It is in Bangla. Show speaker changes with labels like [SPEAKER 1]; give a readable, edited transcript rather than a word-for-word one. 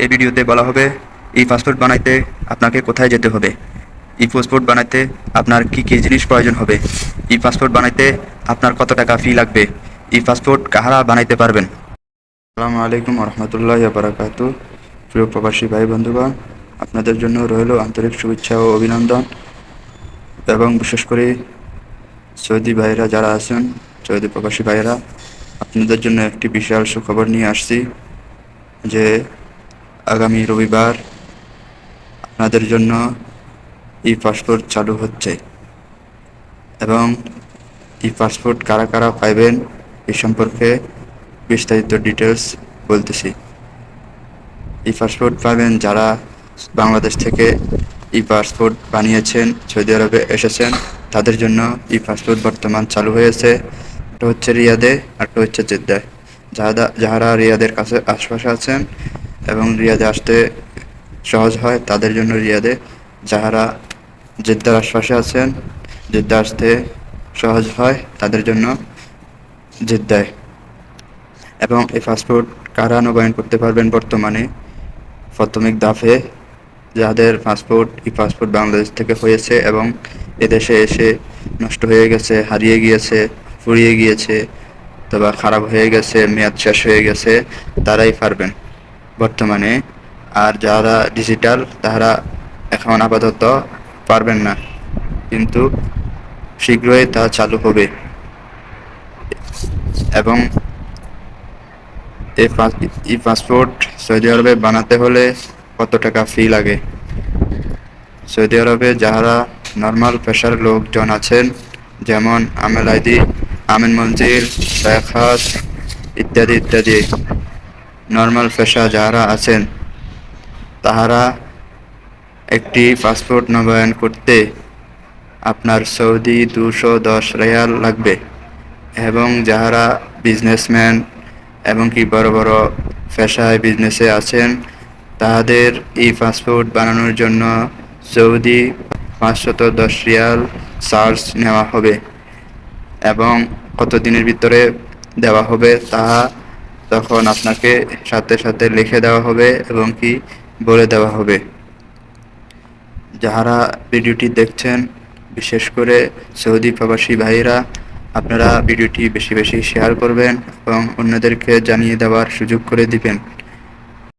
[SPEAKER 1] এই ভিডিওতে বলা হবে ই পাসপোর্ট বানাইতে আপনাকে কোথায় যেতে হবে, ই পাসপোর্ট বানাইতে আপনার কি কি জিনিস প্রয়োজন হবে, ই পাসপোর্ট বানাইতে আপনার কত টাকা ফি লাগবে, ই পাসপোর্ট কাহারা বানাইতে পারবেন। আসসালামু আলাইকুম রহমতুল্লাহি ওয়া বারাকাতুহু। প্রিয় প্রবাসী ভাই বন্ধুগণ, আপনাদের জন্য রইল আন্তরিক শুভেচ্ছা ও অভিনন্দন। এবং বিশেষ করে সৌদি ভাইরা যারা আছেন, সৌদি প্রবাসী ভাইরা, আপনাদের জন্য একটি বিশাল সুখবর নিয়ে আসছি যে আগামী রবিবার আপনাদের জন্য ই পাসপোর্ট চালু হচ্ছে। এবং ই পাসপোর্ট কারা কারা পাইবেন এই সম্পর্কে বিস্তারিত ডিটেলস বলতেছি। ই পাসপোর্ট পাবেন যারা বাংলাদেশ থেকে ই পাসপোর্ট বানিয়েছেন, সৌদি আরবে এসেছেন, তাদের জন্য ই পাসপোর্ট বর্তমান চালু হয়েছে। একটা হচ্ছে রিয়াদে, একটা হচ্ছে জেদ্দায়। যারা রিয়াদের কাছে আশপাশে আছেন এবং রিয়াদে আসতে সহজ হয় তাদের জন্য রিয়াদে, যারা জেদ্দার আশপাশে আছেন, জেদ্দা আসতে সহজ হয় তাদের জন্য জেদ্দায়। এবং এই পাসপোর্ট কারা নবায়ন করতে পারবেন বর্তমানে প্রাথমিক ধাপে যাদের পাসপোর্ট ই পাসপোর্ট বাংলাদেশ থেকে হয়েছে এবং এদেশে এসে নষ্ট হয়ে গেছে, হারিয়ে গিয়েছে, ফুরিয়ে গিয়েছে, অথবা খারাপ হয়ে গেছে, মেয়াদ শেষ হয়ে গেছে, তারাই পারবেন বর্তমানে। আর যারা ডিজিটাল তারা এখন আপাতত পারবেন না, কিন্তু শীঘ্রই তা চালু হবে। এবং ই পাসপোর্ট সৌদি আরবে বানাতে হলে কত টাকা ফি লাগে? সৌদি আরবে যারা নর্মাল পেশার লোকজন আছেন, যেমন আমেল আইদি, আমিন মঞ্জিল, শেখাস ইত্যাদি ইত্যাদি নর্মাল পেশা যারা আছেন, তাহারা একটি পাসপোর্ট নবায়ন করতে আপনার সৌদি 210 রিয়াল লাগবে। এবং যারা বিজনেসম্যান এবং কি বড় বড় পেশায় বিজনেসে আছেন, তাদের ই পাসপোর্ট বানানোর জন্য সৌদি 510 রিয়াল চার্জ নেওয়া হবে। এবং কত দিনের ভিতরে দেওয়া হবে তা তখন আপনাকে সাথে সাথে লিখে দেওয়া হবে এবং কি বলে দেওয়া হবে। যারা ভিডিওটি দেখছেন, বিশেষ করে সৌদি প্রবাসী ভাইরা, আপনারা ভিডিওটি বেশি বেশি শেয়ার করবেন এবং অন্যদেরকে জানিয়ে দেওয়ার সুযোগ করে দিবেন।